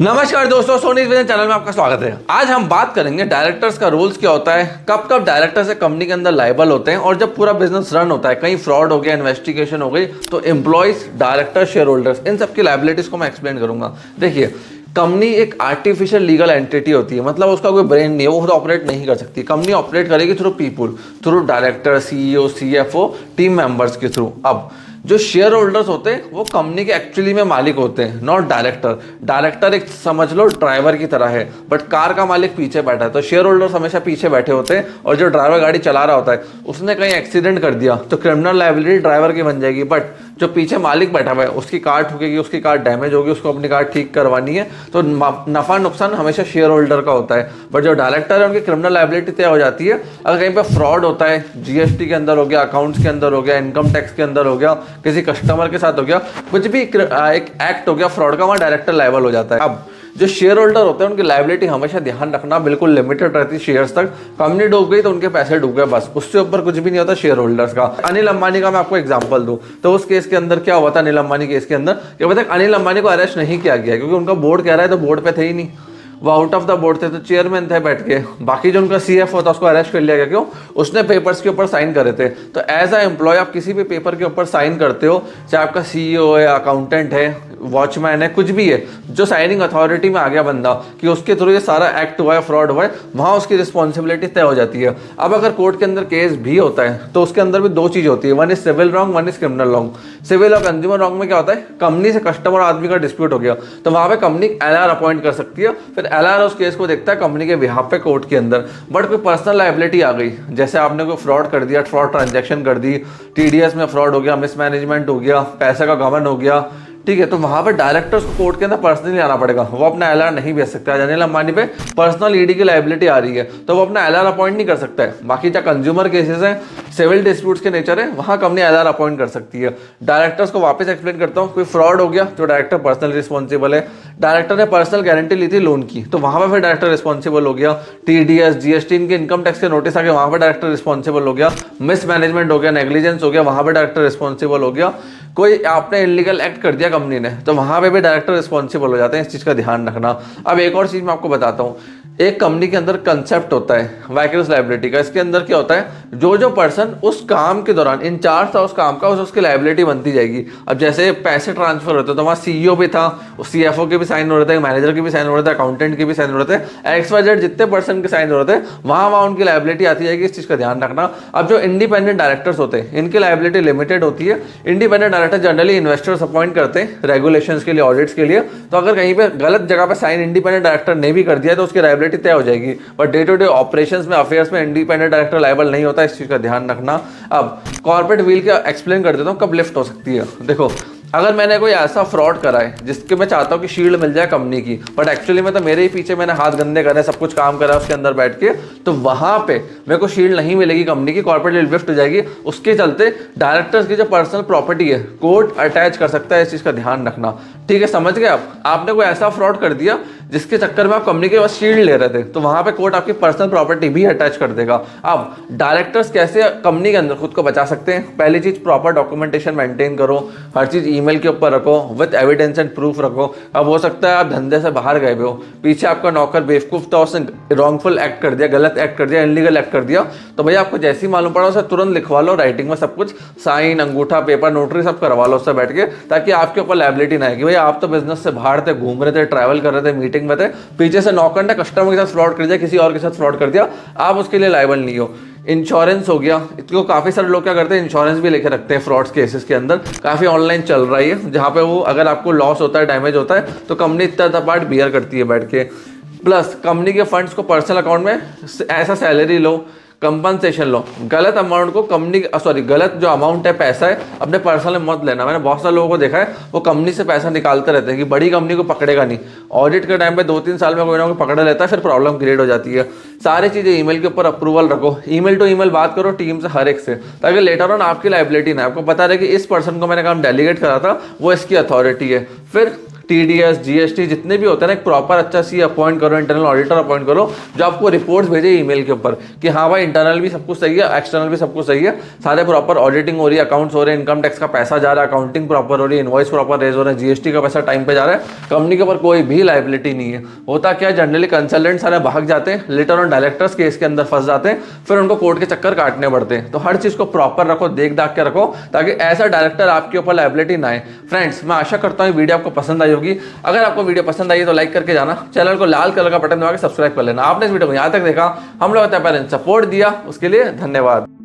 नमस्कार दोस्तों, Soni vision channel में आपका स्वागत है। आज हम बात करेंगे डायरेक्टर्स का रोल्स क्या होता है, कब कब डायरेक्टर से कंपनी के अंदर लायबल होते हैं और जब पूरा बिजनेस रन होता है, कहीं फ्रॉड हो गया, इन्वेस्टिगेशन हो गई, तो एम्प्लॉइज, डायरेक्टर, शेयर होल्डर्स, इन सबकी लायबिलिटीज को मैं एक्सप्लेन करूंगा। देखिए, कंपनी एक आर्टिफिशियल लीगल एंटिटी होती है, मतलब उसका कोई ब्रेन नहीं है, वो खुद ऑपरेट नहीं कर सकती। कंपनी ऑपरेट करेगी through people, through director, CEO, CFO, team members के थ्रू। अब जो शेयर होल्डर्स होते हैं वो कंपनी के एक्चुअली में मालिक होते हैं, नॉट डायरेक्टर। डायरेक्टर एक समझ लो ड्राइवर की तरह है, बट कार का मालिक पीछे बैठा है, तो शेयर होल्डर्स हमेशा पीछे बैठे होते हैं। और जो ड्राइवर गाड़ी चला रहा होता है, उसने कहीं एक्सीडेंट कर दिया तो क्रिमिनल लायबिलिटी ड्राइवर की बन जाएगी, बट जो पीछे मालिक बैठा हुआ है उसकी कार ठुकेगी, उसकी कार डैमेज होगी, उसको अपनी कार ठीक करवानी है, तो नफा नुकसान हमेशा शेयर होल्डर का होता है। बट जो डायरेक्टर है उनकी क्रिमिनल लायबिलिटी तय हो जाती है अगर कहीं पे फ्रॉड होता है, जीएसटी के अंदर हो गया, अकाउंट्स के अंदर हो गया, इनकम टैक्स के अंदर हो गया, किसी कस्टमर के साथ हो गया, कुछ भी एक एक्ट हो गया फ्रॉड का, वहाँ डायरेक्टर लायबल हो जाता है। अब जो शेयर होल्डर होते हैं उनकी लायबिलिटी हमेशा ध्यान रखना बिल्कुल लिमिटेड रहती है शेयर्स तक। कंपनी डूब गई तो उनके पैसे डूब गए, बस, उससे ऊपर कुछ भी नहीं होता शेयर होल्डर्स का। अनिल अंबानी का मैं आपको एग्जांपल दूं तो उस केस के अंदर क्या हुआ था, अनिल अंबानी केस के अंदर क्या पता, अनिल अंबानी को अरेस्ट नहीं किया गया क्योंकि उनका बोर्ड कह रहा है, तो बोर्ड पे थे ही नहीं, वो आउट ऑफ द बोर्ड थे, तो चेयरमैन थे बैठ के। बाकी जो उनका सीएफ होता उसको अरेस्ट कर लिया गया, क्यों? उसने पेपर्स के ऊपर साइन करे थे। तो एज अ एम्प्लॉय आप किसी भी पेपर के ऊपर साइन करते हो, चाहे आपका सीईओ है, अकाउंटेंट है, वॉचमैन है, कुछ भी है, जो साइनिंग अथॉरिटी में आ गया बंदा कि उसके थ्रू ये सारा एक्ट हुआ है, फ्रॉड हुआ है, वहाँ उसकी रिस्पॉन्सिबिलिटी तय हो जाती है। अब अगर कोर्ट के अंदर केस भी होता है तो उसके अंदर भी दो चीज़ होती है, one is civil wrong, one is criminal wrong. Civil और कंज्यूमर रॉन्ग में क्या होता है, कंपनी से कस्टमर आदमी का डिस्प्यूट हो गया तो वहाँ पे कंपनी एलआर अपॉइंट कर सकती है, फिर एलआर उस केस को देखता है कंपनी के बिहाफ पे कोर्ट के अंदर। बट कोई पर्सनल लायबिलिटी आ गई, जैसे आपने कोई फ्रॉड कर दिया, फ्रॉड ट्रांजैक्शन कर दी, टीडीएस में फ्रॉड हो गया, मिसमैनेजमेंट हो गया, पैसे का गबन हो गया, ठीक है, तो वहां पे डायरेक्टर्स को कोर्ट के अंदर पर्सनली आना पड़ेगा। वो अपना एलआर नहीं भेज सकता है। अनिल अंबानी पे पर्सनल ईडी की लायबिलिटी आ रही है तो वो अपना एलआर अपॉइंट नहीं कर सकता है। बाकी जो कंज्यूमर केसेस हैं, सिविल डिस्प्यूट्स के नेचर है, वहां कंपनी एलआर अपॉइंट कर सकती है। डायरेक्टर्स को वापस एक्सप्लेन करता हूँ, कोई फ्रॉड हो गया तो डायरेक्टर पर्सनल रिस्पॉन्सिबल है। डायरेक्टर ने पर्सनल गारंटी ली थी लोन की, तो वहां पर फिर डायरेक्टर रिस्पॉन्सिबल हो गया। टीडीएस, जीएसटी, इनके इनकम टैक्स के नोटिस आ गए, वहां पर डायरेक्टर रिस्पॉन्सिबल हो गया। मिसमैनेजमेंट हो गया, नेग्लिजेंस हो गया, वहां पर डायरेक्टर रिस्पॉन्सिबल हो गया। कोई आपने इलीगल एक्ट कर दिया कंपनी ने, तो वहां पे भी डायरेक्टर रिस्पॉन्सिबल हो जाते हैं। इस चीज का ध्यान रखना। अब एक और चीज मैं आपको बताता हूँ, एक कंपनी के अंदर कंसेप्ट होता है वाइकरस लायबिलिटी का। इसके अंदर क्या होता है, जो पर्सन उस काम के दौरान इंचार्ज था उस काम का, उसकी लायबिलिटी बनती जाएगी। अब जैसे पैसे ट्रांसफर होते तो वहाँ सीईओ भी था, सीएफओ के भी साइन हो रहे थे, मैनेजर के भी साइन हो रहे थे, अकाउंटेंट के भी साइन हो रहे थे, XYZ जितने पर्सन के साइन हो रहे थे, वहाँ उनकी लायबिलिटी आती जाएगी। इस चीज का ध्यान रखना। अब जो इंडिपेंडेंट डायरेक्टर्स होते हैं इनकी लायबिलिटी लिमिटेड होती है। Independent director generally investors appoint करते हैं रेगुलेशंस के लिए, ऑडिट्स के लिए, तो अगर कहीं पे गलत जगह पे साइन इंडिपेंडेंट डायरेक्टर ने भी कर दिया तो उसकी लायबिलिटी तय हो जाएगी। But day to day operations में, अफेयर्स में इंडिपेंडेंट डायरेक्टर लायबल नहीं होता, इस चीज का ध्यान रखना। अब कॉर्पोरेट व्हील का एक्सप्लेन कर देता हूँ कब लिफ्ट हो सकती है। देखो, अगर मैंने कोई ऐसा फ्रॉड करा है जिसके मैं चाहता हूँ कि शील्ड मिल जाए कंपनी की, बट एक्चुअली में तो मेरे ही पीछे मैंने हाथ गंदे करे, सब कुछ काम करा उसके अंदर बैठ के, तो वहां पे मेरे को शील्ड नहीं मिलेगी कंपनी की, कॉर्पोरेट लिफ्ट हो जाएगी। उसके चलते डायरेक्टर्स की जो पर्सनल प्रॉपर्टी है कोर्ट अटैच कर सकता है। इस चीज का ध्यान रखना, ठीक है? समझ गए आप? आपने कोई ऐसा फ्रॉड कर दिया जिसके चक्कर में आप कंपनी के पास शील्ड ले रहे थे, तो वहां पे कोर्ट आपकी पर्सनल प्रॉपर्टी भी अटैच कर देगा। अब डायरेक्टर्स कैसे कंपनी के अंदर खुद को बचा सकते हैं? पहली चीज, प्रॉपर डॉक्यूमेंटेशन मेंटेन करो, हर चीज ईमेल के ऊपर रखो, विद एविडेंस एंड प्रूफ रखो। अब हो सकता है आप धंधे से बाहर गए हो, पीछे आपका नौकर बेवकूफ था, उसने रॉन्गफुल एक्ट कर दिया, गलत एक्ट कर दिया, इनलीगल एक्ट कर दिया, तो भैया आपको जैसे ही मालूम पड़ा उसे तुरंत लिखवा लो, राइटिंग में सब कुछ, साइन, अंगूठा, पेपर, नोटरी सब करवा लो उससे बैठ के, ताकि आपके ऊपर लायबिलिटी ना आएगी। भैया आप तो बिजनेस से बाहर थे, घूम रहे थे, ट्रैवल कर रहे थे, मीटिंग में थे, पीछे से नौकर ने कस्टमर के साथ फ्रॉड कर दिया, किसी और के साथ फ्रॉड कर दिया, आप उसके लिए लायबल नहीं हो। इंश्योरेंस हो गया, इसको काफी सारे लोग क्या करते हैं, इंश्योरेंस भी लेके रखते हैं फ्रॉड्स केसेस के अंदर। काफी ऑनलाइन चल रही है जहां पे वो, अगर आपको लॉस होता है, डैमेज होता है, तो कंपनी इतना पार्ट बियर करती है बैठ के। प्लस कंपनी के फंड्स को पर्सनल अकाउंट में ऐसा सैलरी लो, कंपनसेशन लो, गलत अमाउंट को कंपनी, सॉरी, गलत जो अमाउंट है, पैसा है, अपने पर्सनल में मत लेना। मैंने बहुत सारे लोगों को देखा है वो कंपनी से पैसा निकालते रहते हैं कि बड़ी कंपनी को पकड़ेगा नहीं, ऑडिट के टाइम पे 2-3 साल में कोई ना कोई पकड़ लेता है, फिर प्रॉब्लम क्रिएट हो जाती है। सारी चीजें ईमेल के ऊपर अप्रूवल रखो, ईमेल टू ईमेल बात करो टीम से, हर एक से, ताकि लेटर ऑन आपकी लायबिलिटी ना, आपको पता रहे कि इस पर्सन को मैंने काम डेलीगेट करा था, वो इसकी अथॉरिटी है। फिर TDS GST जितने भी होते हैं ना, एक प्रॉपर अच्छा सी अपॉइंट करो, इंटरनल ऑडिटर अपॉइंट करो जो आपको रिपोर्ट्स भेजे ईमेल के ऊपर कि हाँ भाई इंटरनल भी सब कुछ सही है, एक्सटर्नल भी सब कुछ सही है, सारे प्रॉपर ऑडिटिंग हो रही है, अकाउंट्स हो रहे हैं, इनकम टैक्स का पैसा जा रहा है, अकाउंटिंग प्रॉपर हो रही है, इनवॉइस प्रॉपर रेज हो रहा है, GST का पैसा टाइम पे जा रहा है, कंपनी के ऊपर कोई भी लाइबिलिटी नहीं है। होता क्या, जनरली कंसल्टेंट सारे भाग जाते हैं, लेटर ऑन डायरेक्टर्स केस के अंदर फंस जाते हैं, फिर उनको कोर्ट के चक्कर काटने पड़ते हैं। तो हर चीज को प्रॉपर रखो, देख दाख के रखो, ताकि ऐसा डायरेक्टर आपके ऊपर लाइबिलिटी ना आए। फ्रेंड्स, मैं आशा करता हूँ वीडियो आपको पसंद आई होगी। अगर आपको वीडियो पसंद आई है तो लाइक करके जाना, चैनल को लाल कलर का बटन दबा के सब्सक्राइब कर लेना। आपने इस वीडियो को यहाँ तक देखा, हम लोग सपोर्ट दिया, उसके लिए धन्यवाद।